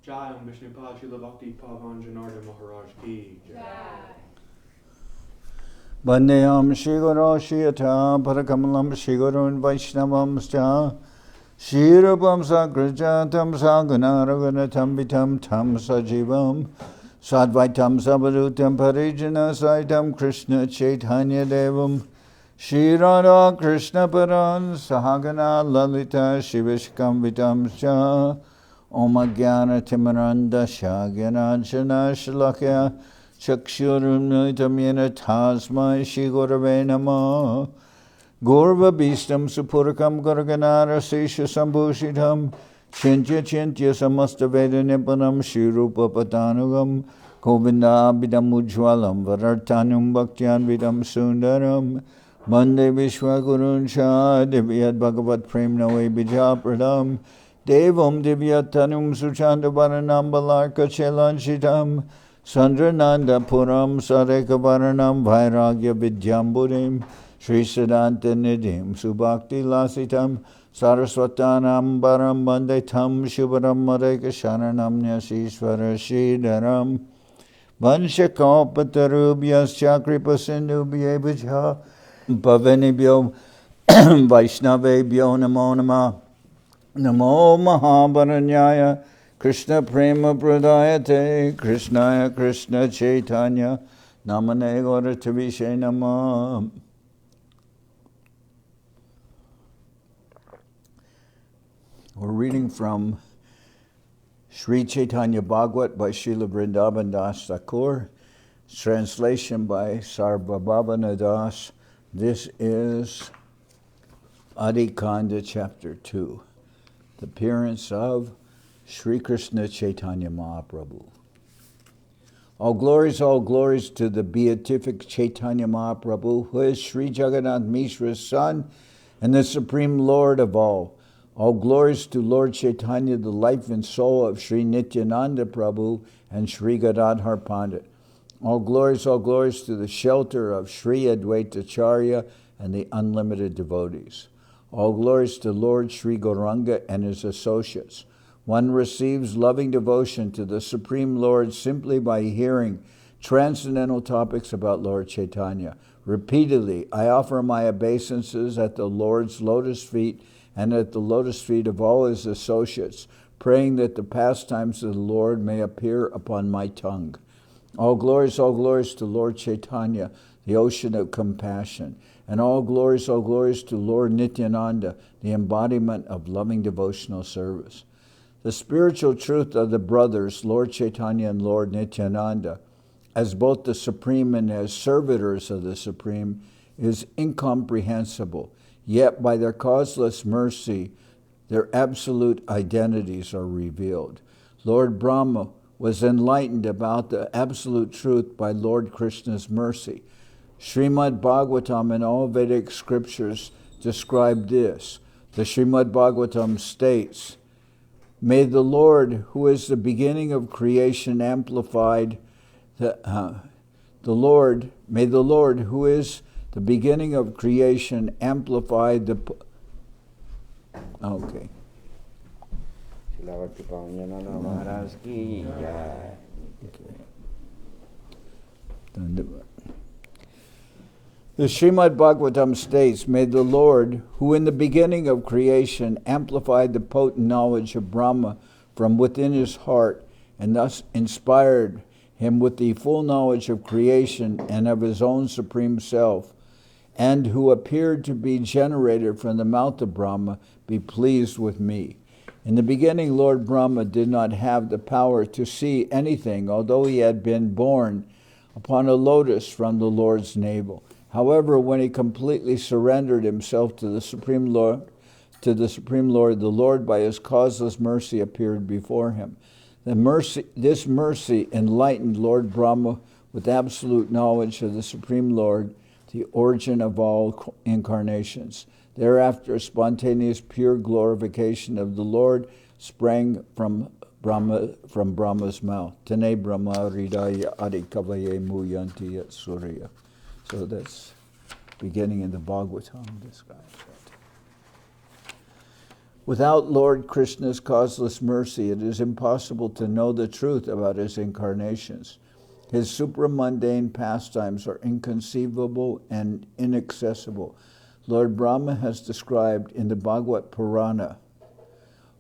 Jai Vishnupad Srila Bhakti Pavan Janardan Maharaj ki Jai. Vandeham Shigoro Shiyata Parakamalam Shigorun Vaishnavam Sta Shirupam Sakrajatam Saganaraganatam Vitam Tam Sajivam Sadvaitam Sabadutam Parijana Saitam Krishna Chaitanya Devam Shirada Krishna Paran Sahagana Lalita Shivishkam Vitam Sha Om Jnana Timaranda Shagyana Jana Shalakya Chakshurunaitam Yena Tasmai Shri Gurave Namah Gurva Bhistam Supurakam Gurganara Sesha Sambhushitam Chintya Chintya Samasta Veda Nipanam Shri Rupa Patanugam Govinda Abhidam Ujwalam Varartanum Bhaktyan Vidam Sundaram Mande Vishwagurun Shah Divyat Bhagavat Prem Nawe Bija Pradam Devam Divyatanum Suchanda Varanam Balarka Chelanchitam Sandrananda Puram Sareka Varanam Vairagya Vidyamburim Sri Siddhanta Nidhim Subhakti Lasitam Saraswatanam Baram Bandetam Shubharam Mareka Sharanam Nyasishvara Sridharam Vanshakaupatarubhyas Chakripa Sindhubhyebhajha Pavanibhyo Vaishnavebhyo Namo Namah Namo Mahabaranyaya Krishna Prema Pradayate Krishnaya Krishna Chaitanya Namane Gauratavishe Namah. We're reading from Sri Chaitanya Bhagawat by Srila Vrindaban Das Thakur. Translation by Sarvabhavana Das. This is Adi-khanda chapter 2. The appearance of Sri Krishna Chaitanya Mahaprabhu. All glories to the beatific Chaitanya Mahaprabhu, who is Sri Jagannath Mishra's son and the Supreme Lord of all. All glories to Lord Chaitanya, the life and soul of Sri Nityananda Prabhu and Sri Gadadhar Pandit. All glories to the shelter of Sri Advaita Acharya and the unlimited devotees. All glories to Lord Sri Gauranga and his associates. One receives loving devotion to the Supreme Lord simply by hearing transcendental topics about Lord Chaitanya. Repeatedly, I offer my obeisances at the Lord's lotus feet and at the lotus feet of all his associates, praying that the pastimes of the Lord may appear upon my tongue. All glories to Lord Chaitanya, the ocean of compassion. And all glories to Lord Nityananda, the embodiment of loving devotional service. The spiritual truth of the brothers, Lord Chaitanya and Lord Nityananda, as both the Supreme and as servitors of the Supreme, is incomprehensible. Yet by their causeless mercy, their absolute identities are revealed. Lord Brahma was enlightened about the absolute truth by Lord Krishna's mercy. Srimad Bhagavatam and all Vedic scriptures describe this. The Srimad Bhagavatam states, May the Lord, who is the beginning of creation, amplified may the Lord, who is the beginning of creation, amplify the... Okay. Maharaj ki Jai. The Srimad Bhagavatam states, May the Lord, who in the beginning of creation amplified the potent knowledge of Brahma from within his heart and thus inspired him with the full knowledge of creation and of his own supreme self, and who appeared to be generated from the mouth of Brahma, be pleased with me. In the beginning, Lord Brahma did not have the power to see anything, although he had been born upon a lotus from the Lord's navel. However, when he completely surrendered himself to the Supreme Lord, the Lord by his causeless mercy appeared before him. This mercy enlightened Lord Brahma with absolute knowledge of the Supreme Lord, the origin of all incarnations. Thereafter, spontaneous pure glorification of the Lord sprang from Brahma's mouth. Tene Brahma Hridaya Adi-kavaye Muyanti Yat Surya. So that's beginning in the Bhagavatam describes that. Without Lord Krishna's causeless mercy, it is impossible to know the truth about his incarnations. His supramundane pastimes are inconceivable and inaccessible. Lord Brahma has described in the Bhagavad Purana,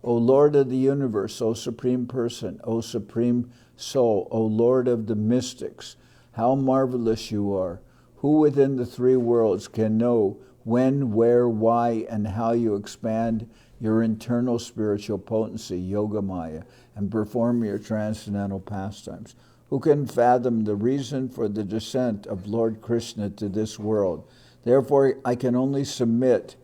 O Lord of the universe, O Supreme Person, O Supreme Soul, O Lord of the mystics, how marvelous you are. Who within the three worlds can know when, where, why, and how you expand your internal spiritual potency, Yoga Maya, and perform your transcendental pastimes? Who can fathom the reason for the descent of Lord Krishna to this world? Therefore, I can only submit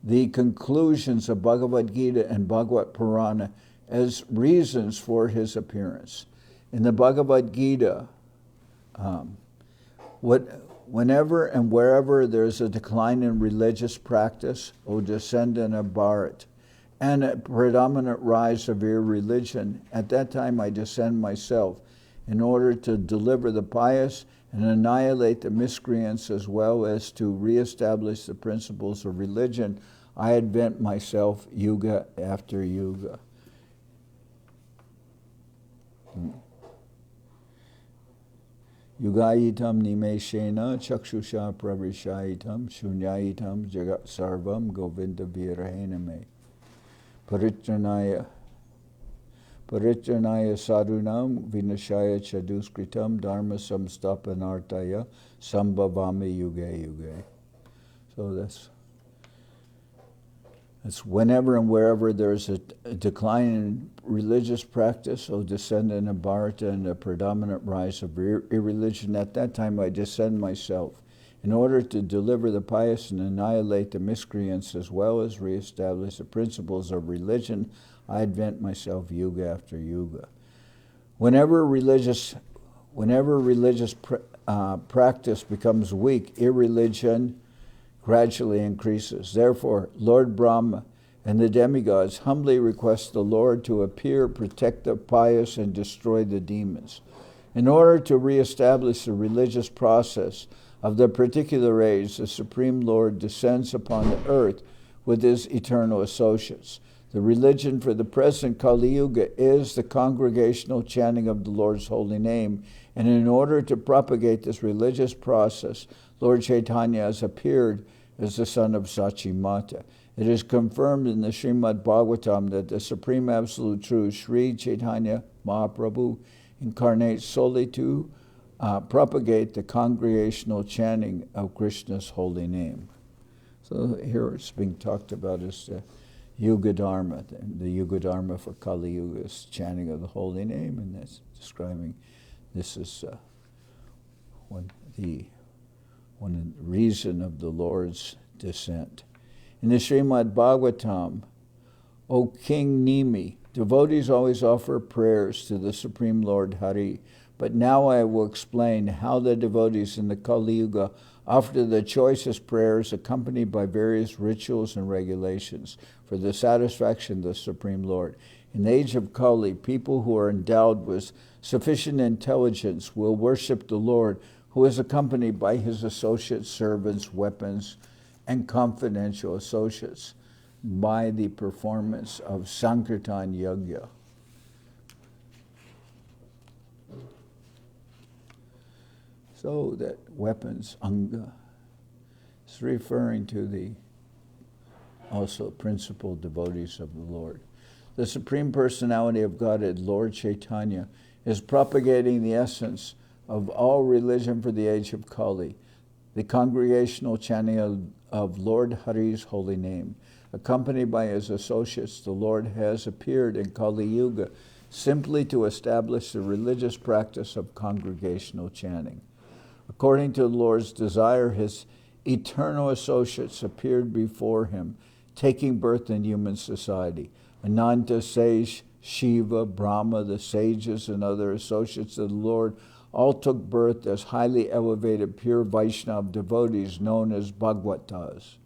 the conclusions of Bhagavad Gita and Bhagavad Purana as reasons for his appearance. In the Bhagavad Gita, whenever and wherever there is a decline in religious practice, O descendant of Bharat, and a predominant rise of irreligion, at that time I descend myself in order to deliver the pious and annihilate the miscreants, as well as to reestablish the principles of religion. I advent myself yuga after yuga. Yugayitam nimeshena chakshusha pravishayitam shunyayitam jagat sarvam govinda virhename paritranaya sadhunam vinashaya chaduskritam dharma samstapanartaya sambhavami yuge yuge. So that's whenever and wherever there's a decline in religious practice, O descendant of Bharata, and a predominant rise of irreligion, at that time I descend myself in order to deliver the pious and annihilate the miscreants, as well as reestablish the principles of religion. I advent myself yuga after yuga. Whenever religious practice becomes weak, irreligion gradually increases. Therefore, Lord Brahma and the demigods humbly request the Lord to appear, protect the pious, and destroy the demons. In order to reestablish the religious process of the particular age, the Supreme Lord descends upon the earth with his eternal associates. The religion for the present Kali Yuga is the congregational chanting of the Lord's holy name, and in order to propagate this religious process, Lord Chaitanya has appeared as the son of Sachi Mata. It is confirmed in the Srimad Bhagavatam that the Supreme Absolute Truth, Sri Chaitanya Mahaprabhu, incarnates solely to propagate the congregational chanting of Krishna's holy name. So here it's being talked about as the Yuga Dharma. The Yuga Dharma for Kali Yuga is chanting of the holy name, and that's describing this is one reason of the Lord's descent. In the Srimad Bhagavatam, O King Nimi, devotees always offer prayers to the Supreme Lord Hari, but now I will explain how the devotees in the Kali Yuga offer the choicest prayers accompanied by various rituals and regulations for the satisfaction of the Supreme Lord. In the age of Kali, people who are endowed with sufficient intelligence will worship the Lord, who is accompanied by his associates, servants, weapons, and confidential associates by the performance of Sankirtan Yajna. So that weapons, Anga, is referring to the also principal devotees of the Lord. The Supreme Personality of Godhead, Lord Chaitanya, is propagating the essence of all religion for the age of Kali, the congregational chanting of Lord Hari's holy name. Accompanied by his associates, the Lord has appeared in Kali Yuga simply to establish the religious practice of congregational chanting. According to the Lord's desire, his eternal associates appeared before him, taking birth in human society. Ananta, Sage, Shiva, Brahma, the sages, and other associates of the Lord all took birth as highly elevated pure Vaishnava devotees known as Bhagavatas.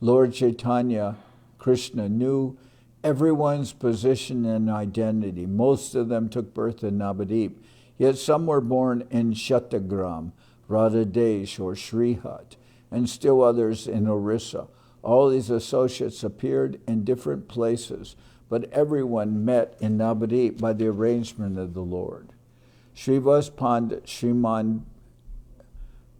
Lord Chaitanya, Krishna, knew everyone's position and identity. Most of them took birth in Navadip, yet some were born in Shatagram, Radhadesh, or Srihat, and still others in Orissa. All these associates appeared in different places, but everyone met in Navadip by the arrangement of the Lord. Srivas Pandit, Srimad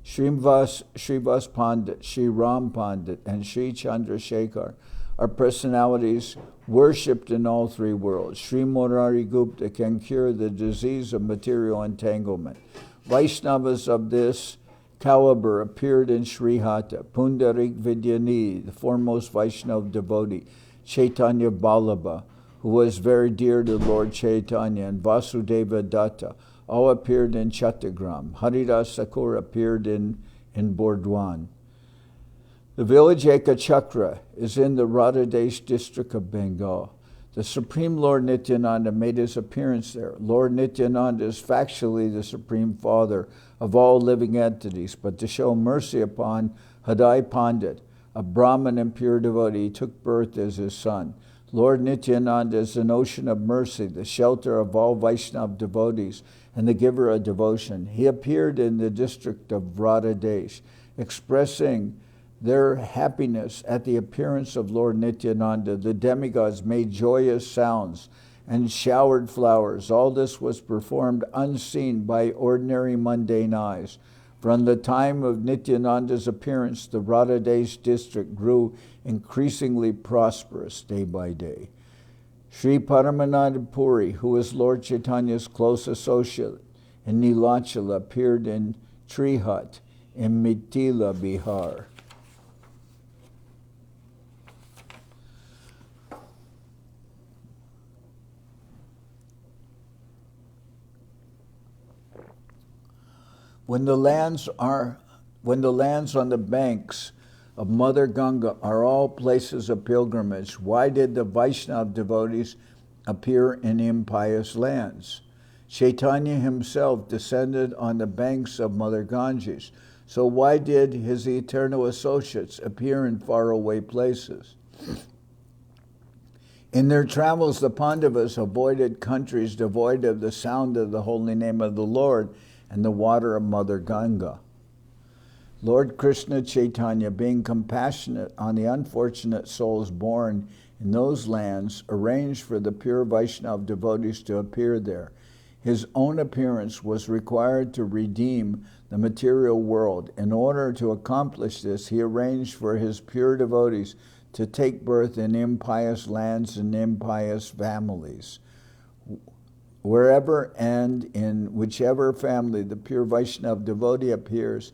Srivas Pandit, Sri Ram Pandit, and Sri Chandrasekhar are personalities worshipped in all three worlds. Sri Murari Gupta can cure the disease of material entanglement. Vaishnavas of this caliber appeared in Sri Hata. Pundarik Vidyani, the foremost Vaishnava devotee, Chaitanya Vallabha, who was very dear to Lord Chaitanya, and Vasudeva Datta, all appeared in Chattagram. Haridas Thakur appeared in Burdwan. The village Ekachakra is in the Radhadesh district of Bengal. The Supreme Lord Nityananda made his appearance there. Lord Nityananda is factually the Supreme Father of all living entities, but to show mercy upon Hadai Pandit, a Brahmin and pure devotee, he took birth as his son. Lord Nityananda is an ocean of mercy, the shelter of all Vaishnava devotees, and the giver of devotion. He appeared in the district of Radhadesh, expressing their happiness at the appearance of Lord Nityananda. The demigods made joyous sounds and showered flowers. All this was performed unseen by ordinary mundane eyes. From the time of Nityananda's appearance, the Radhadesh district grew increasingly prosperous day by day. Sri Paramananda Puri, who was Lord Chaitanya's close associate in Nilachala, appeared in Trihat in Mithila, Bihar. When the lands on the banks of Mother Ganga are all places of pilgrimage, why did the Vaishnava devotees appear in impious lands? Chaitanya himself descended on the banks of Mother Ganges, so why did his eternal associates appear in faraway places? In their travels, the Pandavas avoided countries devoid of the sound of the holy name of the Lord and the water of Mother Ganga. Lord Krishna Chaitanya, being compassionate on the unfortunate souls born in those lands, arranged for the pure Vaishnava devotees to appear there. His own appearance was required to redeem the material world. In order to accomplish this, he arranged for his pure devotees to take birth in impious lands and impious families. Wherever and in whichever family the pure Vaishnava devotee appears,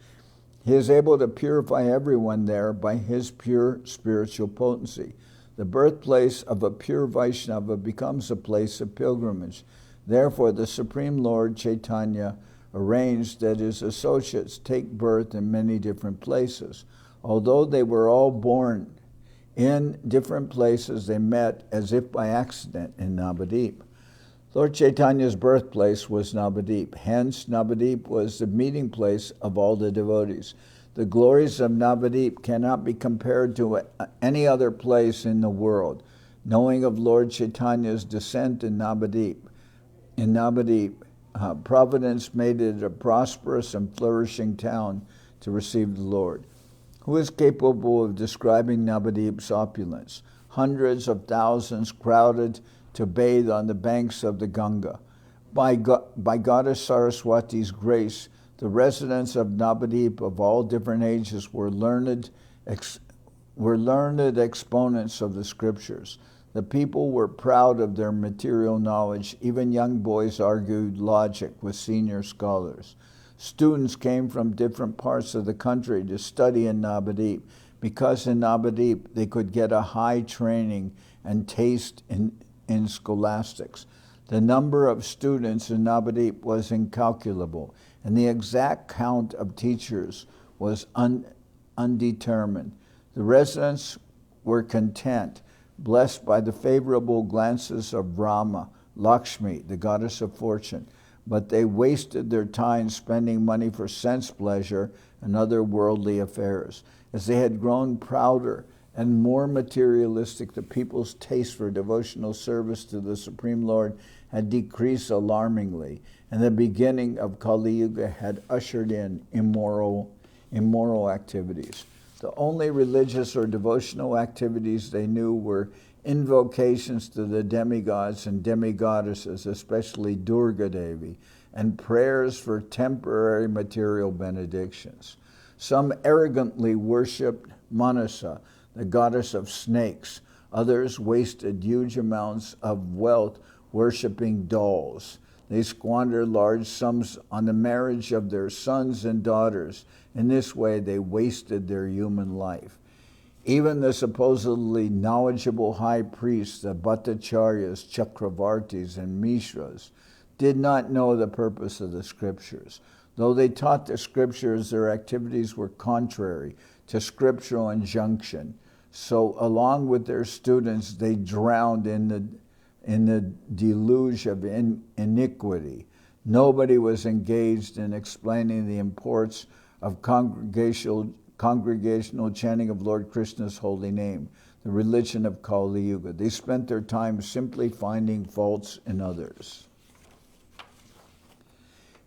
he is able to purify everyone there by his pure spiritual potency. The birthplace of a pure Vaishnava becomes a place of pilgrimage. Therefore, the Supreme Lord Chaitanya arranged that his associates take birth in many different places. Although they were all born in different places, they met as if by accident in Navadip. Lord Chaitanya's birthplace was Navadip. Hence, Navadip was the meeting place of all the devotees. The glories of Navadip cannot be compared to any other place in the world. Knowing of Lord Chaitanya's descent in Navadip, Providence made it a prosperous and flourishing town to receive the Lord. Who is capable of describing Navadip's opulence? Hundreds of thousands crowded to bathe on the banks of the Ganga. By Goddess Saraswati's grace, the residents of Navadip of all different ages were learned exponents of the scriptures. The people were proud of their material knowledge. Even young boys argued logic with senior scholars. Students came from different parts of the country to study in Navadip, because in Navadip they could get a high training and taste in scholastics. The number of students in Navadip was incalculable, and the exact count of teachers was undetermined. The residents were content, blessed by the favorable glances of Rama, Lakshmi, the goddess of fortune, but they wasted their time spending money for sense pleasure and other worldly affairs. As they had grown prouder and more materialistic, the people's taste for devotional service to the Supreme Lord had decreased alarmingly, and the beginning of Kali Yuga had ushered in immoral activities. The only religious or devotional activities they knew were invocations to the demigods and demigoddesses, especially Durga Devi, and prayers for temporary material benedictions. Some arrogantly worshipped Manasa, the goddess of snakes. Others wasted huge amounts of wealth worshipping dolls. They squandered large sums on the marriage of their sons and daughters. In this way, they wasted their human life. Even the supposedly knowledgeable high priests, the Bhattacharyas, Chakravartis, and Mishras, did not know the purpose of the scriptures. Though they taught the scriptures, their activities were contrary to scriptural injunction. So, along with their students, they drowned in the deluge of iniquity. Nobody was engaged in explaining the importance of congregational chanting of Lord Krishna's holy name, the religion of Kali Yuga. They spent their time simply finding faults in others.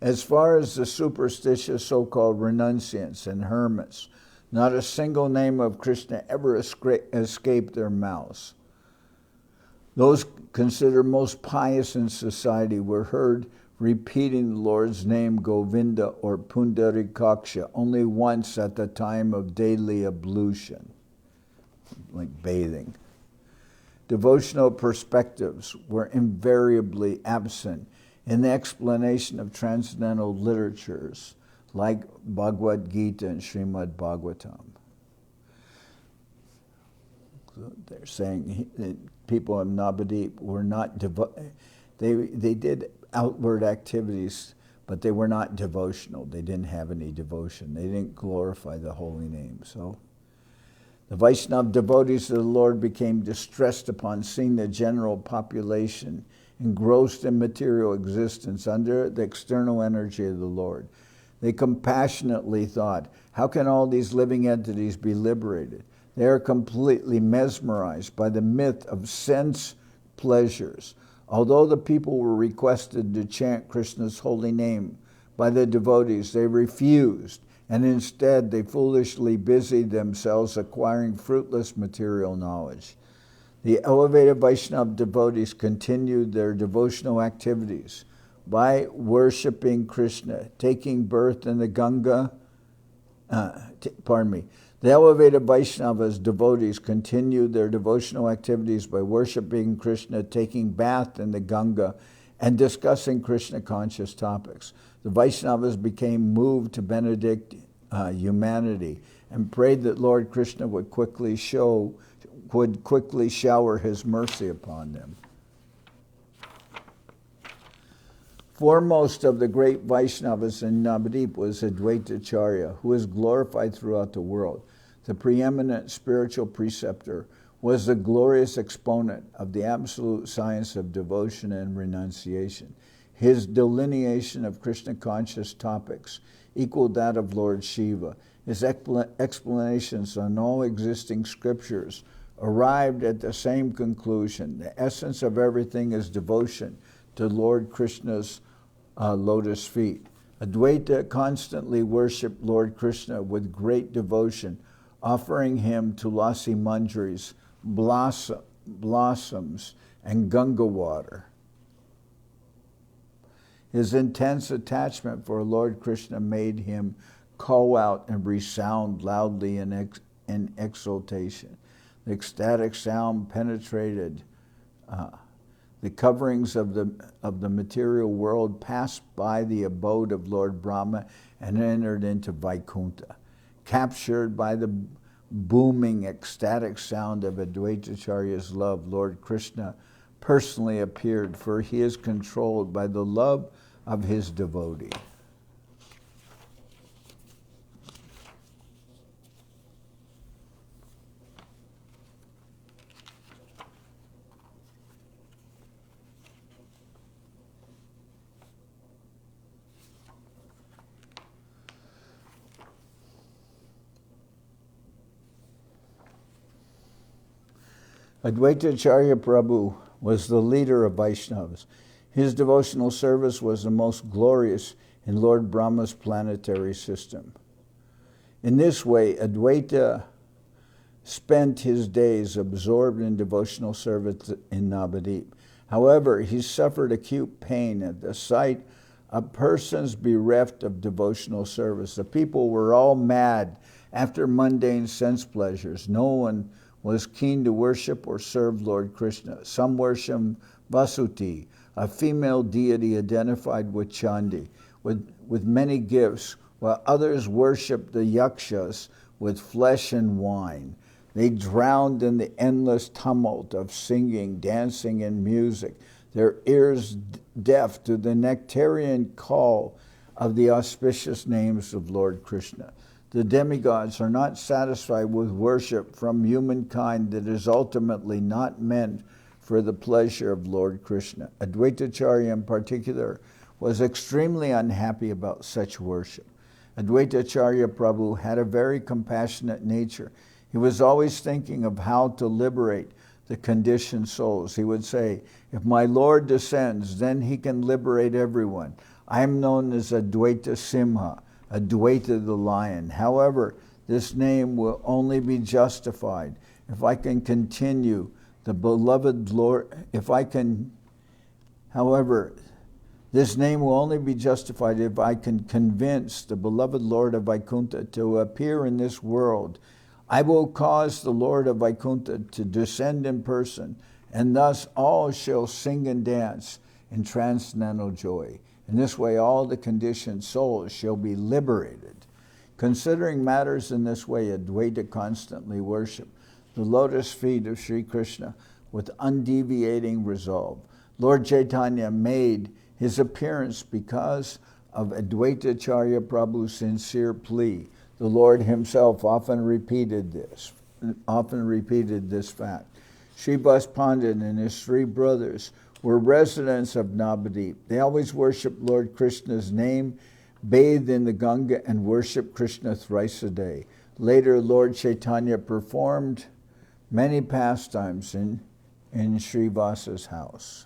As far as the superstitious so-called renunciants and hermits, not a single name of Krishna ever escaped their mouths. Those considered most pious in society were heard repeating the Lord's name Govinda or Pundarikaksha only once at the time of daily ablution, like bathing. Devotional perspectives were invariably absent in the explanation of transcendental literatures like Bhagavad Gita and Srimad Bhagavatam. So they're saying that people in Navadip were not they did outward activities, but they were not devotional. They didn't have any devotion. They didn't glorify the holy name. So the Vaishnava devotees of the Lord became distressed upon seeing the general population engrossed in material existence under the external energy of the Lord. They compassionately thought, how can all these living entities be liberated? They are completely mesmerized by the myth of sense pleasures. Although the people were requested to chant Krishna's holy name by the devotees, they refused, and instead they foolishly busied themselves acquiring fruitless material knowledge. The elevated Vaishnava devotees continued their devotional activities by worshipping Krishna, taking birth in the Ganga. The elevated Vaishnavas devotees continued their devotional activities by worshipping Krishna, taking bath in the Ganga, and discussing Krishna conscious topics. The Vaishnavas became moved to benedict humanity and prayed that Lord Krishna would quickly shower his mercy upon them. Foremost of the great Vaishnavas in Navadip was Advaitacharya, who is glorified throughout the world. The preeminent spiritual preceptor was the glorious exponent of the absolute science of devotion and renunciation. His delineation of Krishna-conscious topics equaled that of Lord Shiva. His explanations on all existing scriptures arrived at the same conclusion. The essence of everything is devotion to Lord Krishna's lotus feet. Advaita constantly worshipped Lord Krishna with great devotion, offering him tulasi manjaris, blossoms, and Ganga water. His intense attachment for Lord Krishna made him call out and resound loudly in exultation. The ecstatic sound penetrated the coverings of the material world, passed by the abode of Lord Brahma, and entered into Vaikuntha. Captured by the booming, ecstatic sound of Advaitacharya's love, Lord Krishna personally appeared, for he is controlled by the love of his devotee. Advaitacharya Prabhu was the leader of Vaishnavas. His devotional service was the most glorious in Lord Brahma's planetary system. In this way, Advaita spent his days absorbed in devotional service in Navadip. However, he suffered acute pain at the sight of persons bereft of devotional service. The people were all mad after mundane sense pleasures. No one was keen to worship or serve Lord Krishna. Some worshiped Vasuti, a female deity identified with Chandi, with many gifts, while others worshipped the yakshas with flesh and wine. They drowned in the endless tumult of singing, dancing, and music, their ears deaf to the nectarian call of the auspicious names of Lord Krishna. The demigods are not satisfied with worship from humankind that is ultimately not meant for the pleasure of Lord Krishna. Advaitacharya in particular was extremely unhappy about such worship. Advaitacharya Prabhu had a very compassionate nature. He was always thinking of how to liberate the conditioned souls. He would say, if my Lord descends, then he can liberate everyone. I am known as Advaita Simha, Advaita the lion. However, this name will only be justified if I can continue the beloved Lord, this name will only be justified if I can convince the beloved Lord of Vaikuntha to appear in this world. I will cause the Lord of Vaikuntha to descend in person, and thus all shall sing and dance in transcendental joy. In this way, all the conditioned souls shall be liberated. Considering matters in this way, Advaita constantly worshiped the lotus feet of Sri Krishna with undeviating resolve. Lord Chaitanya made his appearance because of Advaitacharya Prabhu's sincere plea. The Lord himself often repeated this fact. Srivas Pandit and his three brothers were residents of Navadip. They always worshipped Lord Krishna's name, bathed in the Ganga, and worshipped Krishna thrice a day. Later, Lord Chaitanya performed many pastimes in Srivasa's house.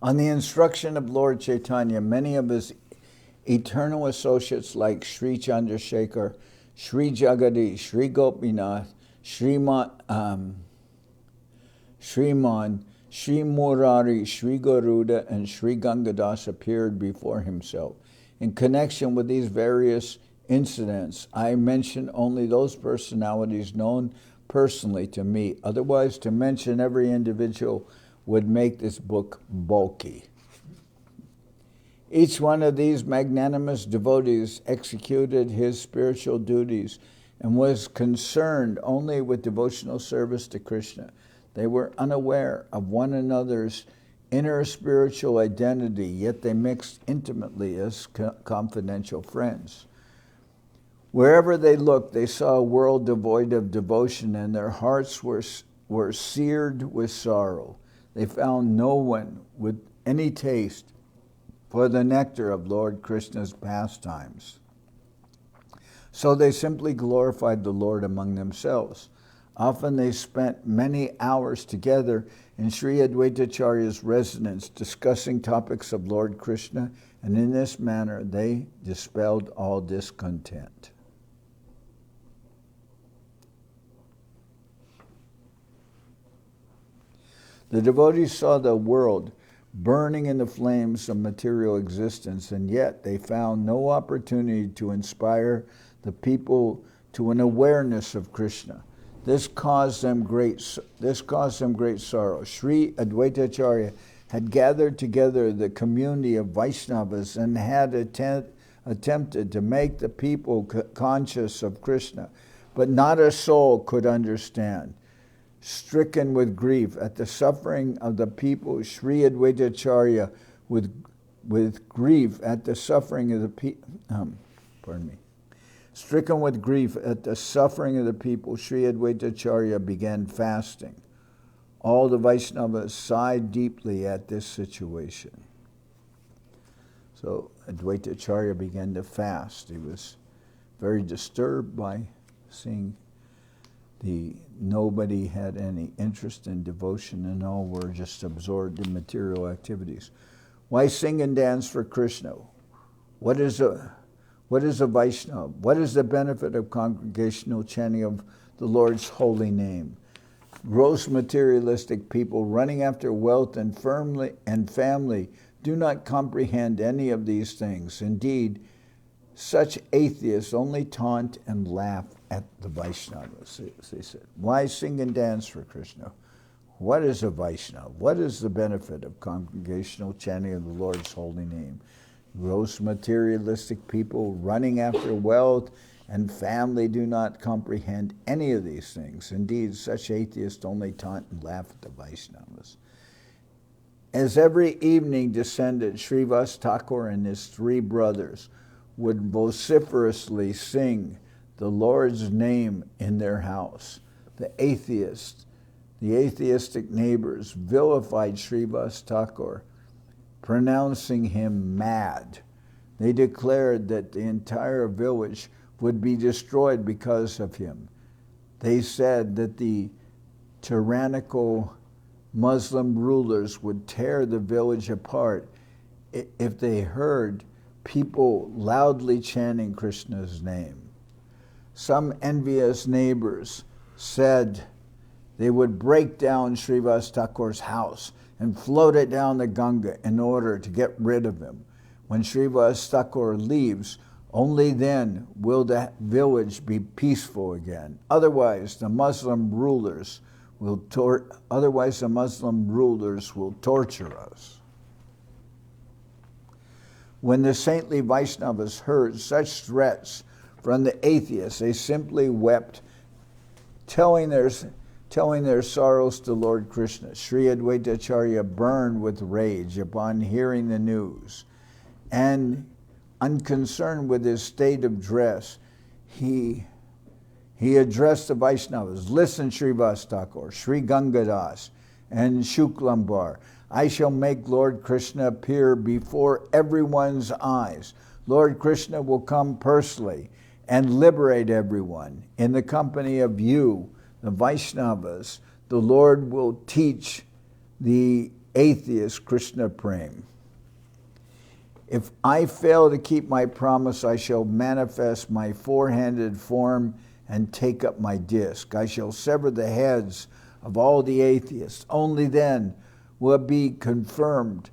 On the instruction of Lord Chaitanya, many of his eternal associates like Sri Chandrasekhar, Sri Jagadish, Sri Gopinath, Sriman, Sri Murari, Sri Garuda, and Sri Gangadas appeared before himself. In connection with these various incidents, I mention only those personalities known personally to me. Otherwise, to mention every individual would make this book bulky. Each one of these magnanimous devotees executed his spiritual duties and was concerned only with devotional service to Krishna. They were unaware of one another's inner spiritual identity, yet they mixed intimately as confidential friends. Wherever they looked, they saw a world devoid of devotion, and their hearts were seared with sorrow. They found no one with any taste for the nectar of Lord Krishna's pastimes. So they simply glorified the Lord among themselves. Often they spent many hours together in Sri Advaitacharya's residence discussing topics of Lord Krishna, and in this manner they dispelled all discontent. The devotees saw the world burning in the flames of material existence, and yet they found no opportunity to inspire the people to an awareness of Krishna. This caused them great sorrow. Sri Advaitacharya had gathered together the community of Vaishnavas and had attempted to make the people conscious of Krishna, but not a soul could understand. Stricken with grief at the suffering of the people, Sri Advaitacharya, with grief at the suffering of the people, stricken with grief at the suffering of the people, Sri Advaitacharya began fasting. All the Vaishnavas sighed deeply at this situation. So Advaitacharya began to fast. He was very disturbed by seeing nobody had any interest in devotion, and all were just absorbed in material activities. Why sing and dance for Krishna? What is a Vaishnava? What is the benefit of congregational chanting of the Lord's holy name? Gross materialistic people running after wealth and family do not comprehend any of these things. Indeed, such atheists only taunt and laugh at the Vaishnavas, they said. Why sing and dance for Krishna? What is a Vaishnava? What is the benefit of congregational chanting of the Lord's holy name? Gross materialistic people running after wealth and family do not comprehend any of these things. Indeed, such atheists only taunt and laugh at the Vaishnavas. As every evening descended, Srivas Thakur and his three brothers would vociferously sing the Lord's name in their house. The atheistic neighbors vilified Srivas Thakur, pronouncing him mad. They declared that the entire village would be destroyed because of him. They said that the tyrannical Muslim rulers would tear the village apart if they heard people loudly chanting Krishna's name. Some envious neighbors said they would break down Srivas Thakur's house and float it down the Ganga in order to get rid of him. When Srivas Thakur leaves, only then will the village be peaceful again. Otherwise, the Muslim rulers will torture us. When the saintly Vaishnavas heard such threats from the atheists, they simply wept, telling their sorrows to Lord Krishna. Sri Advaitacharya burned with rage upon hearing the news, and unconcerned with his state of dress, he addressed the Vaishnavas. Listen, Srivas Thakur, Sri Gangadas, and Shuklambar, I shall make Lord Krishna appear before everyone's eyes. Lord Krishna will come personally and liberate everyone. In the company of you, the Vaishnavas, the Lord will teach the atheists Krishna Prem. If I fail to keep my promise, I shall manifest my four-handed form and take up my disc. I shall sever the heads of all the atheists. Only then will it be confirmed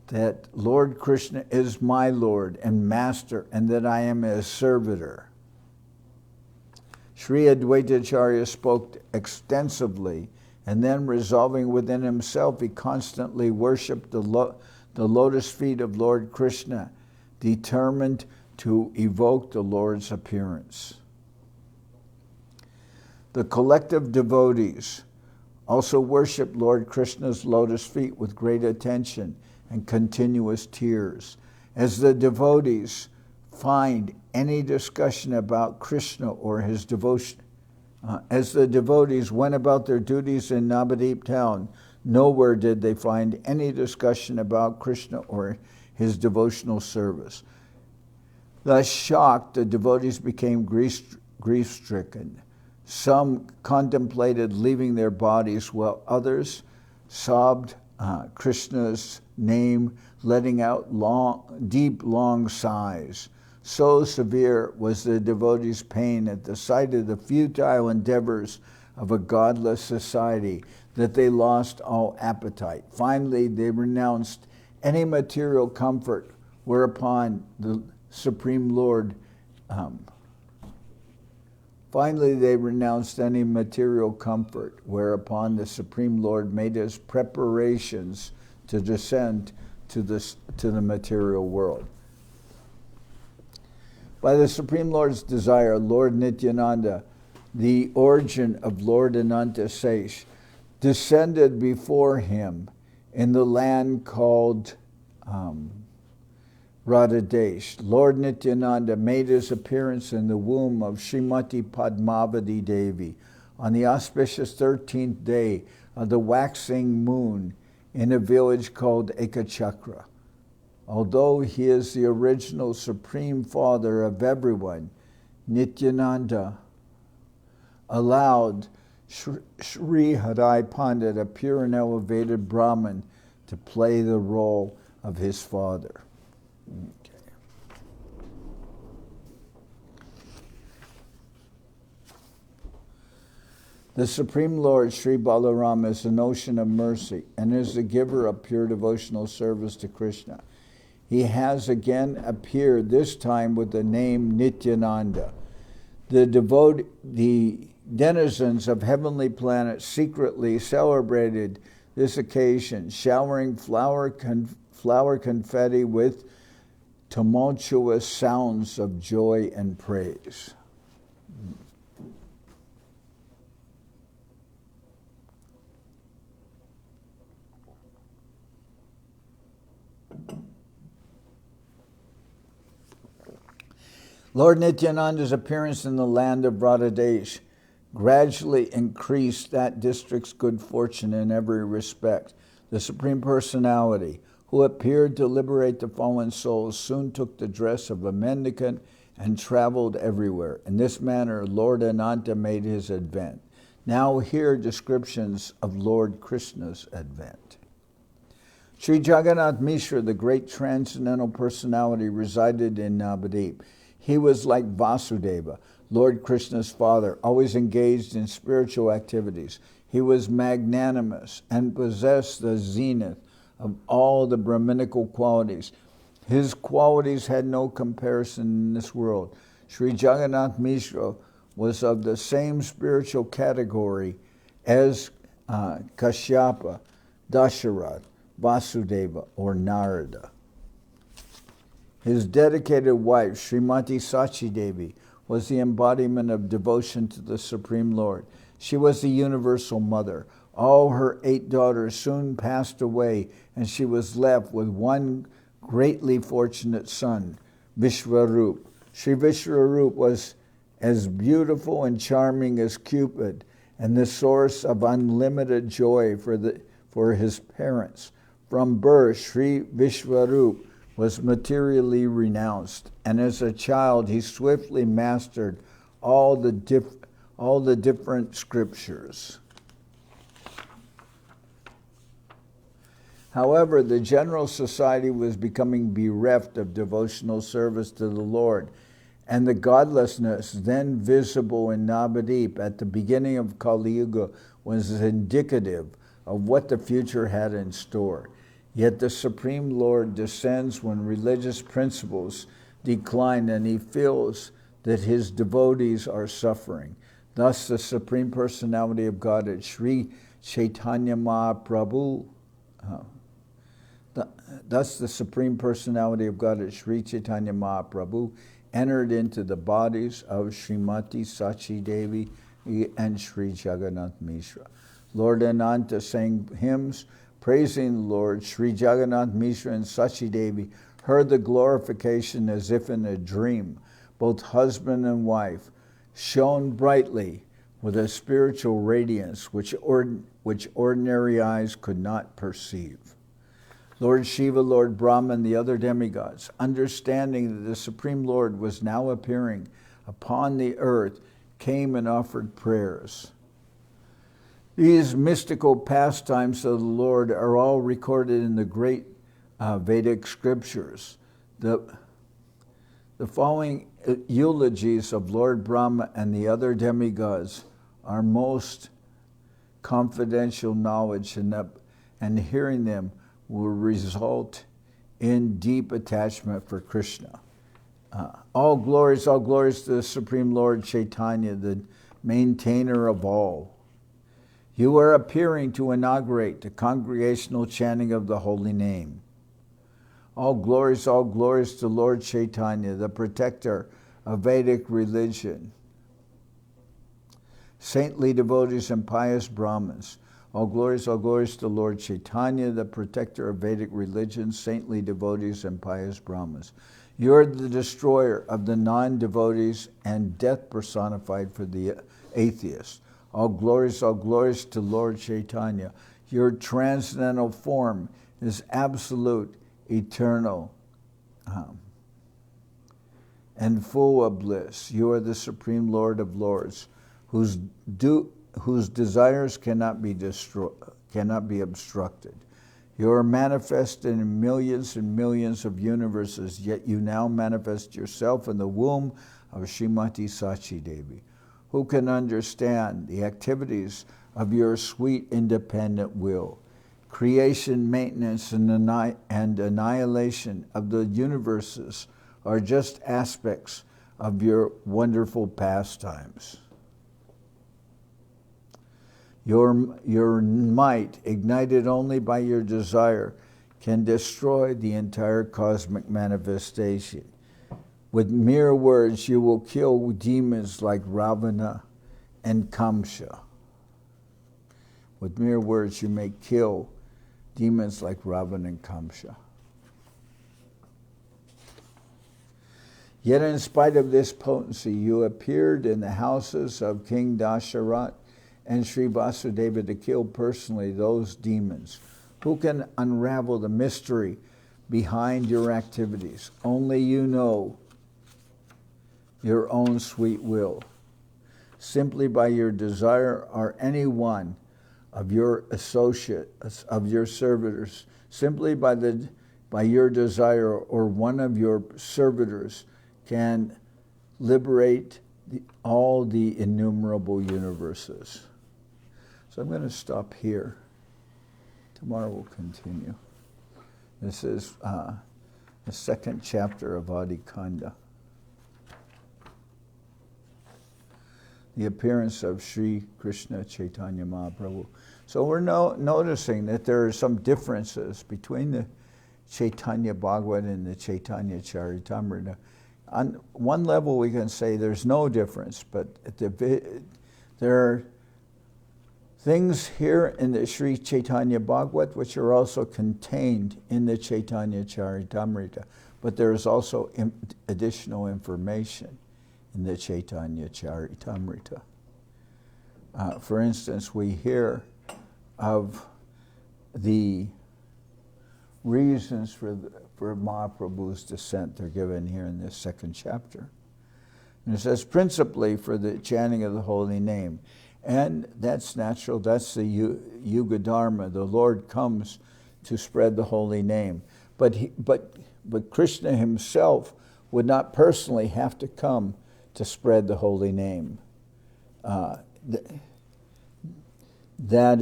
that Lord Krishna is my Lord and Master, and that I am his servitor. Sri Advaitacharya spoke extensively, and then resolving within himself, he constantly worshipped the lotus feet of Lord Krishna, determined to evoke the Lord's appearance. The collective devotees also worship Lord Krishna's lotus feet with great attention and continuous tears. As the devotees find any discussion about Krishna or his devotion, as the devotees went about their duties in Navadip town, nowhere did they find any discussion about Krishna or his devotional service. Thus shocked, the devotees became grief-stricken. Some contemplated leaving their bodies, while others sobbed Krishna's name, letting out deep, long sighs. So severe was the devotees' pain at the sight of the futile endeavors of a godless society that they lost all appetite. Finally, they renounced any material comfort, whereupon the Supreme Lord made his preparations to descend to the material world. By the Supreme Lord's desire, Lord Nityananda, the origin of Lord Ananta Sesh, descended before him in the land called Radhadesh. Lord Nityananda made his appearance in the womb of Srimati Padmavati Devi on the auspicious 13th day of the waxing moon in a village called Ekachakra. Although he is the original supreme father of everyone, Nityananda allowed Sri Hari Pandit, a pure and elevated Brahmin, to play the role of his father. Okay. The Supreme Lord, Sri Balaram, is an ocean of mercy and is the giver of pure devotional service to Krishna. He has again appeared, this time with the name Nityananda. The denizens of heavenly planets secretly celebrated this occasion, showering flower confetti with tumultuous sounds of joy and praise. Lord Nityananda's appearance in the land of Bradadesh gradually increased that district's good fortune in every respect. The Supreme Personality, who appeared to liberate the fallen souls, soon took the dress of a mendicant and traveled everywhere. In this manner, Lord Ananta made his advent. Now hear descriptions of Lord Krishna's advent. Sri Jagannath Mishra, the great transcendental personality, resided in Navadip. He was like Vasudeva, Lord Krishna's father, always engaged in spiritual activities. He was magnanimous and possessed the zenith of all the Brahminical qualities. His qualities had no comparison in this world. Sri Jagannath Mishra was of the same spiritual category as Kashyapa, Dasharath, Vasudeva, or Narada. His dedicated wife, Srimati Sachi Devi, was the embodiment of devotion to the Supreme Lord. She was the universal mother. All her 8 daughters soon passed away, and she was left with one greatly fortunate son, Vishwarup. Sri Vishwarup was as beautiful and charming as Cupid, and the source of unlimited joy for his parents. From birth, Sri Vishwarup was materially renounced, and as a child he swiftly mastered all the different scriptures. However, the general society was becoming bereft of devotional service to the Lord, and the godlessness then visible in Navadip at the beginning of Kali Yuga was indicative of what the future had in store. Yet the Supreme Lord descends when religious principles decline, and he feels that his devotees are suffering. Thus the Supreme Personality of Godhead, Sri Chaitanya Mahaprabhu, Thus the Supreme Personality of Godhead, Sri Chaitanya Mahaprabhu, entered into the bodies of Srimati Sachi Devi and Sri Jagannath Mishra. Lord Ananta sang hymns praising the Lord. Sri Jagannath Mishra and Sachi Devi heard the glorification as if in a dream. Both husband and wife shone brightly with a spiritual radiance which ordinary eyes could not perceive. Lord Shiva, Lord Brahma, and the other demigods, understanding that the Supreme Lord was now appearing upon the earth, came and offered prayers. These mystical pastimes of the Lord are all recorded in the great Vedic scriptures. The following eulogies of Lord Brahma and the other demigods are most confidential knowledge, and hearing them will result in deep attachment for Krishna. All glories to the Supreme Lord Chaitanya, the maintainer of all. You are appearing to inaugurate the congregational chanting of the holy name. All glories to Lord Chaitanya, the protector of Vedic religion. Saintly devotees and pious Brahmins. All glories to Lord Chaitanya, the protector of Vedic religion, saintly devotees and pious Brahmins. You are the destroyer of the non-devotees and death personified for the atheists. All glories to Lord Chaitanya. Your transcendental form is absolute, eternal, and full of bliss. You are the Supreme Lord of Lords, whose desires cannot be obstructed. You are manifested in millions and millions of universes, yet you now manifest yourself in the womb of Srimati Sachi Devi. Who can understand the activities of your sweet independent will? Creation, maintenance, and annihilation of the universes are just aspects of your wonderful pastimes. Your might, ignited only by your desire, can destroy the entire cosmic manifestation. With mere words, you will kill demons like Ravana and Kamsa. With mere words, you may kill demons like Ravana and Kamsa. Yet in spite of this potency, you appeared in the houses of King Dasharat and Sri Vasudeva to kill personally those demons. Who can unravel the mystery behind your activities? Only you know your own sweet will. Simply by your desire or any one of your associates, of your servitors, simply by your desire or one of your servitors can liberate all the innumerable universes. So I'm going to stop here. Tomorrow we'll continue. This is the second chapter of Adi-khanda. The appearance of Sri Krishna Chaitanya Mahaprabhu. So we're noticing that there are some differences between the Chaitanya Bhagawat and the Chaitanya Charitamrita. On one level we can say there's no difference, but there are things here in the Sri Chaitanya Bhagawat which are also contained in the Chaitanya Charitamrita, but there is also additional information in the Chaitanya Charitamrita. For instance, we hear of the reasons for Mahaprabhu's descent. They're given here in this second chapter. And it says, principally for the chanting of the holy name. And that's natural, that's the Yuga Dharma. The Lord comes to spread the holy name. But Krishna himself would not personally have to come to spread the holy name. That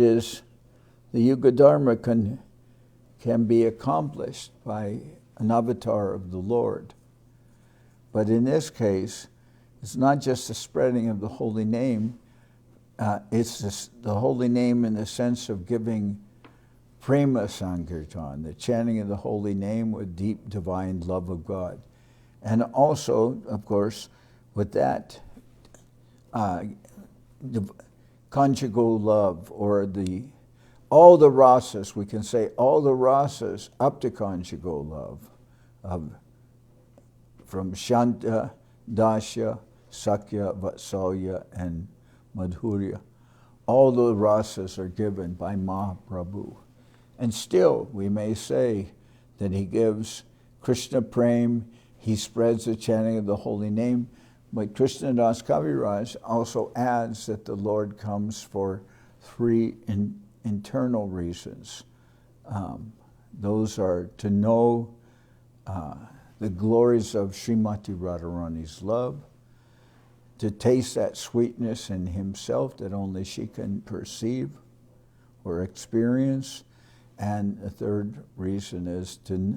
is, the Yuga Dharma can be accomplished by an avatar of the Lord. But in this case, it's not just the spreading of the holy name, it's the holy name in the sense of giving prema sankirtan, the chanting of the holy name with deep divine love of God. And also, of course, with that conjugal love, or all the rasas, we can say all the rasas up to conjugal love, from Shanta, Dasya, Sakya, Vatsalya, and Madhurya. All the rasas are given by Mahaprabhu. And still, we may say that he gives Krishna Prem, he spreads the chanting of the holy name, but Krishna Das Kaviraj also adds that the Lord comes for three internal reasons. Those are to know the glories of Srimati Radharani's love, to taste that sweetness in himself that only she can perceive or experience, and the third reason is to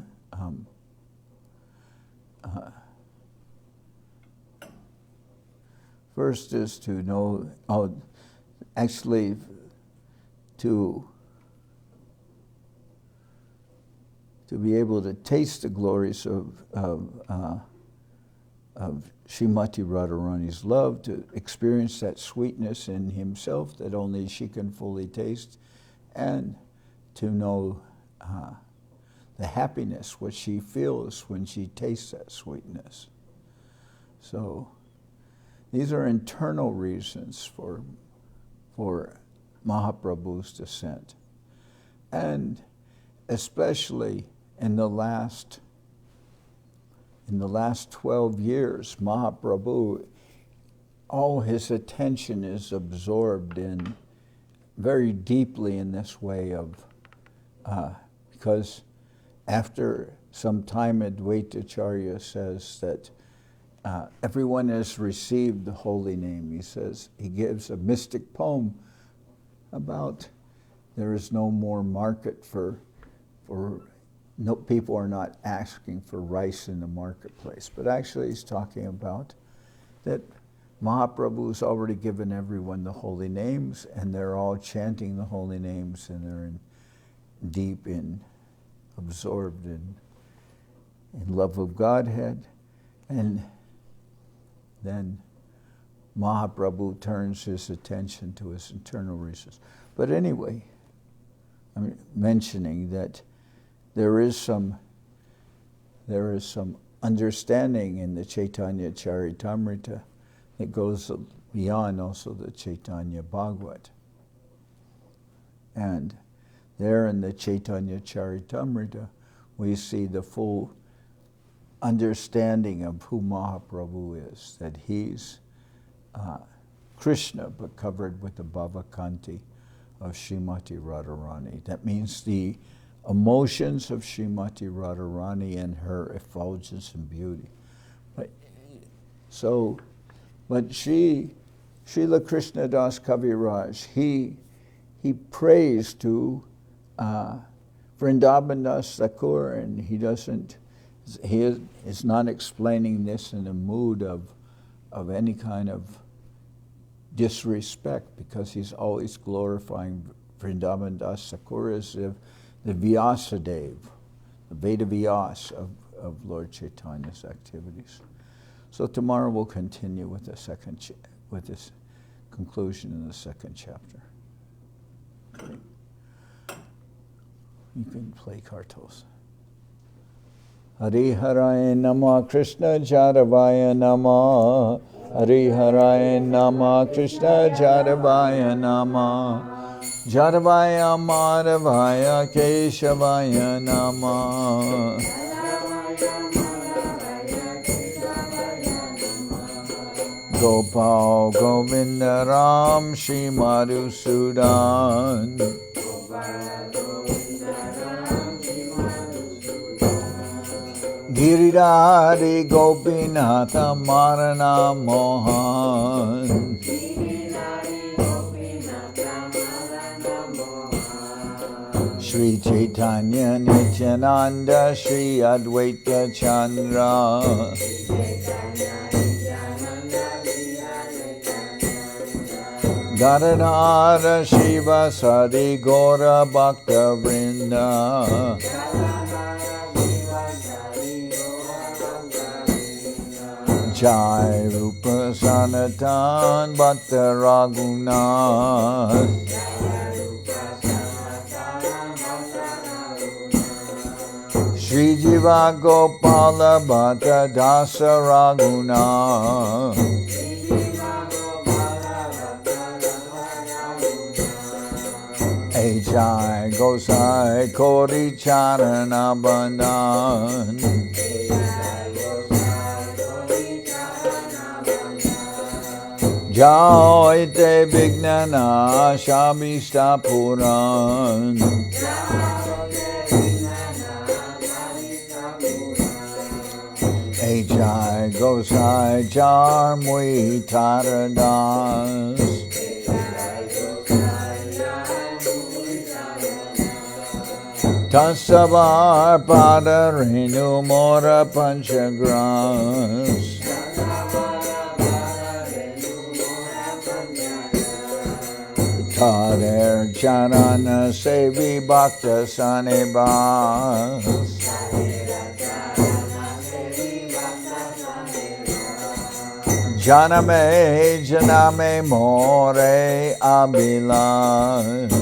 first is to know, actually to be able to taste the glories of Srimati Radharani's love, to experience that sweetness in himself that only she can fully taste, and to know the happiness which she feels when she tastes that sweetness. So these are internal reasons for Mahaprabhu's descent. And especially in the last 12 years, Mahaprabhu all his attention is absorbed in very deeply in this way of, because after some time Advaitacharya says that everyone has received the holy name. He says, he gives a mystic poem about there is no more market for no, people are not asking for rice in the marketplace. But actually he's talking about that Mahaprabhu's already given everyone the holy names, and they're all chanting the holy names, and they're absorbed in love of Godhead. And then Mahaprabhu turns his attention to his internal reasons. But anyway, I'm mentioning that there is some understanding in the Chaitanya Charitamrita that goes beyond also the Chaitanya Bhagawat. And there in the Chaitanya Charitamrita, we see the full understanding of who Mahaprabhu is, that he's Krishna, but covered with the Bhavakanti of Srimati Radharani. That means the emotions of Srimati Radharani and her effulgence and beauty. But Srila Krishnadas Kaviraj, he prays to Vrindaban Das Thakur, and he is not explaining this in a mood of any kind of disrespect, because he's always glorifying Vrindaban Das Thakur as the Vyasadeva, the Veda Vyas of Lord Chaitanya's activities. So tomorrow we'll continue with the with this conclusion in the second chapter. Okay. You can play Kartos. Hari Haraya Nama Krishna Jadavaya Nama. Hari Haraya Nama Krishna Jadavaya Nama. Jadavaya Madhavaya Keshavaya Nama. Gopal Govinda Ram Shri Madhusudan. Giridhari Gopinatha Marana Mohan. Shri Chaitanya Nityananda Shri Advaita Chandra. Gadadhara Shiva Sadi Gora Bhakta Vrinda. Jai Rupa Sanatan Bhakta Raghunath. Shri Jiva Gopala Bhakta Dasa Raghunath. Jai Gosai Kori Charana Bandhan. Jai Te Vignana Shabishta Puran. Jai Gosai Jarmui Taradas. Tasavar Padarenu Mora Panchagras. Tader Charana Sevi Bhakta Sanibas. Janame Janame More Abilas.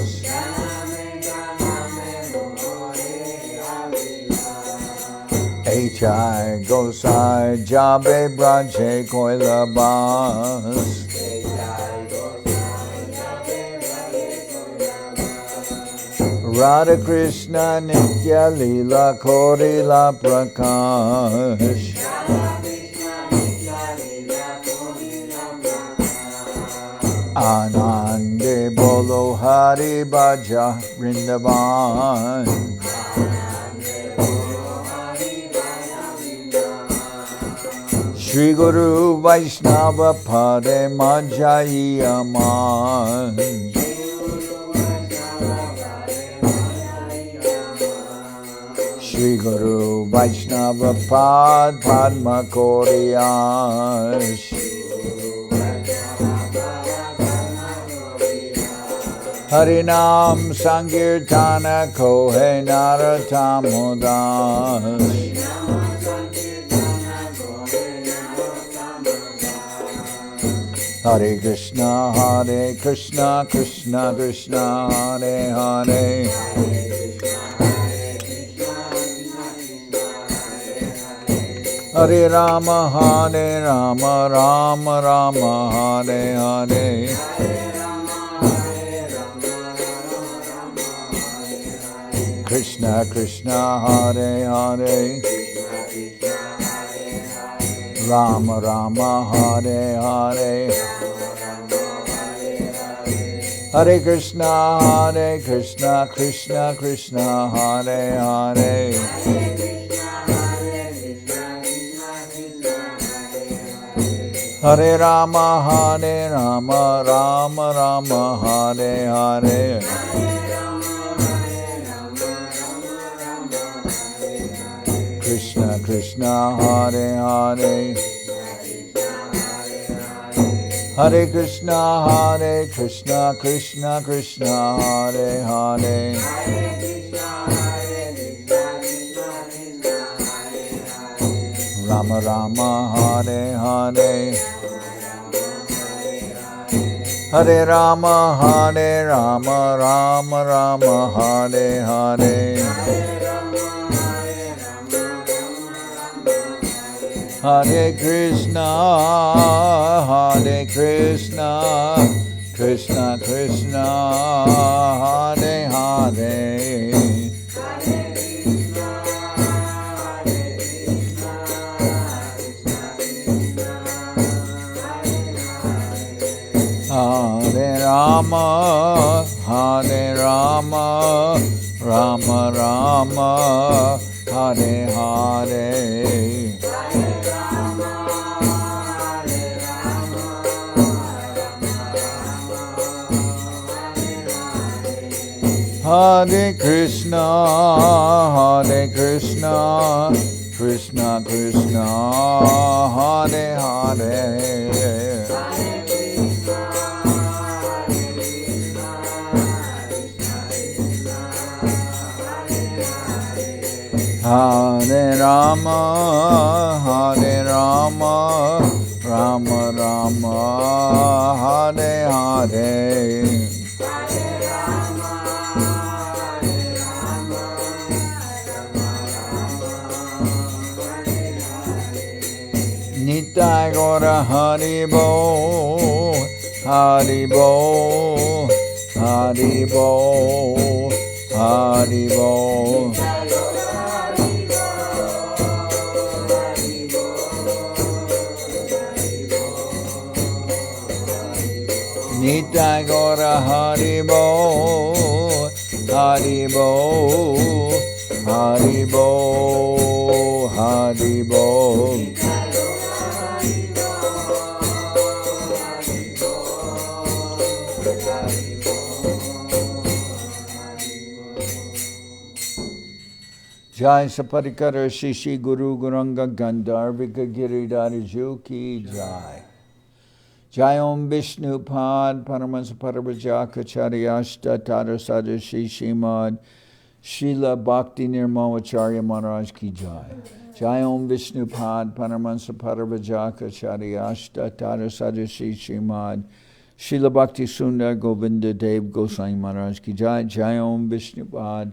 Jai Gosai Jabe Braje Koilabas. Radha Krishna Nitya Lila Korila Prakash. Anande bolo Hari Bhaja Vrindaban. Shri Guru Vaishnava Pade Majai Aman. Shri Guru Vaishnava Pad Padma Koriyash. Harinam Sankirtana Kohe Naratamodas. Hare Krishna, Krishna Krishna, Hare Hare. Hare Rama, Rama Rama, Hare Hare. Krishna Krishna, Hare Hare. Rama Rama, Hare Hare. Hare Krishna, Krishna Krishna, Hare Hare. Hare Rama, Rama Rama, Hare Hare. Krishna Krishna, Hare Hare. Hare Krishna, Krishna Krishna, Hare Hare. Rama Rama, Hare Hare. Hare Rama, Rama Rama, Hare Hare. Hare Krishna, Krishna Krishna, Hare Hare. Hare Rama, Rama Rama, Hare Hare. Hare Krishna, Krishna Krishna, Hare Hare. Hare Rama, Rama Rama, Hare Hare. Nitai Gora Haribo, Haribo, Haribo, Haribo. Nitai Gora Haribo, Haribo, Haribo, Haribo. Jai Saparikara Shishi Guru Guranga Gandharvika Giridharaju Ki Jai. Jai Om Vishnu Pad Paramansa Parabhajaka Charyashta Tata Sadashi Shimad Srila Bhakti Nirmawacharya Maharaj Ki Jai. Jai Om Vishnu Pad Paramansa Parabhajaka Charyashta Tata Sadashi Shimad Srila Bhakti Sundar Govinda Dev Gosai Maharaj Ki Jai. Jai Om Vishnu Pad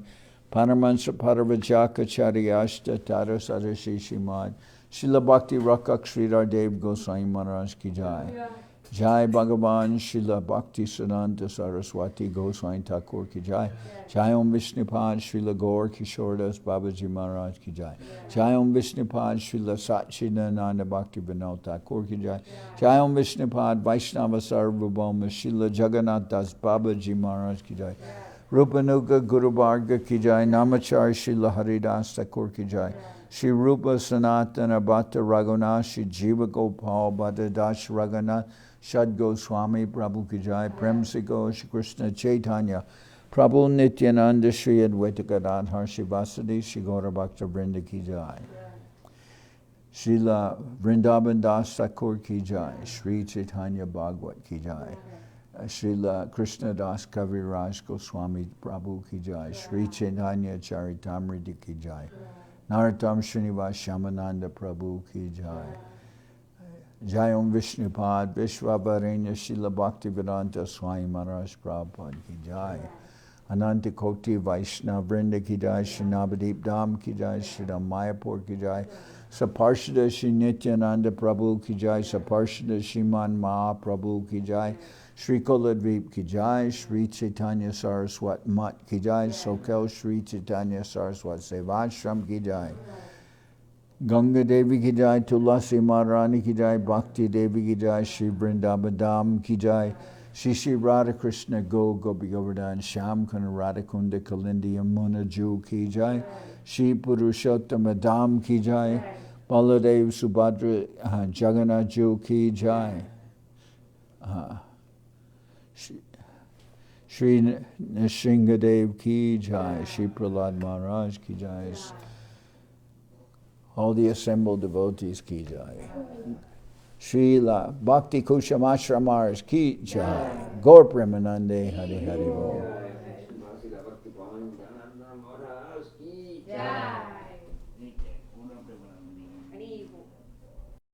Paramansa Parabhajaka Charyashta Tata Sadashi Shimad Srila Bhakti Rakak Sridhar Dev Gosai Maharaj Ki Jai. Jai Bhagavan Srila Bhakti Siddhanta Saraswati Goswami Thakur ki jai. Jai Om Vishnupad Srila Gaur Kishordas Babaji Maharaj ki jai. Jai Om Vishnupad Srila Satchidananda Bhakti Vinod Thakur ki jai. Jai Om Vishnupad Vaishnava Sarvabhauma Srila Jagannath Das Babaji Maharaj ki jai. Rupanuga Guru Bharga ki jai. Namachar Srila Haridas Thakur ki jai. Shri Rupa Sanatana Bhatta Raghunath Shri Jiva Gopal Bhatta Das Raghunath Shad Goswami Prabhu ki jai. Prem Se Go Shri Krishna Chaitanya Prabhu Nityananda Shri Advaita Gadadhar Shri Vasadi Shri Gaura Bhakta Vrinda ki jai. Srila Vrindaban Das Thakur ki jai. Shri Chaitanya Bhagawat ki jai. Srila Krishna Das Kaviraj Goswami Prabhu ki jai. Shri Chaitanya Charitamrita ki jai. Narottam Srinivas Shamananda Prabhu ki jai. Jai Om Vishnupad Vishwavarenya Srila Bhaktivedanta Swami Maharaj Prabhupada ki jai. Ananta Koti Vaishnava Vrinda ki jai. Shri Navadip Dham ki jai. Shri Ram Mayapur ki jai. Saparshada Shri Nityananda Prabhu ki jai. Saparshada Shriman Mahaprabhu ki jai. Shri Koladvip ki jai. Shri Chaitanya Saraswat Mat ki jai. Soquel Shri Chaitanya Saraswat Seva Ashram ki jai. Ganga Devi ki jai. Tulasi Maharani ki jai. Bhakti Devi ki jai. Shri Vrindaban Dham ki jai. Shri Shri Radha Krishna Go Gopi Govardhan Sham Kana Radhakunda Kalindi Yamuna Ju ki jai. Shri Purushottama Dham ki jai. Baladev Subhadra Jagannath Ju ki jai. Shri Nishingadev ki jai. Shri Prahlad Maharaj ki jai. All the assembled devotees ki jai. Srila Bhakti Kusham Ashramars ki jai. Gaur Premanande Hari Hari Bol. Srila Bhakti Pavan Janardan Maharaj ki jai.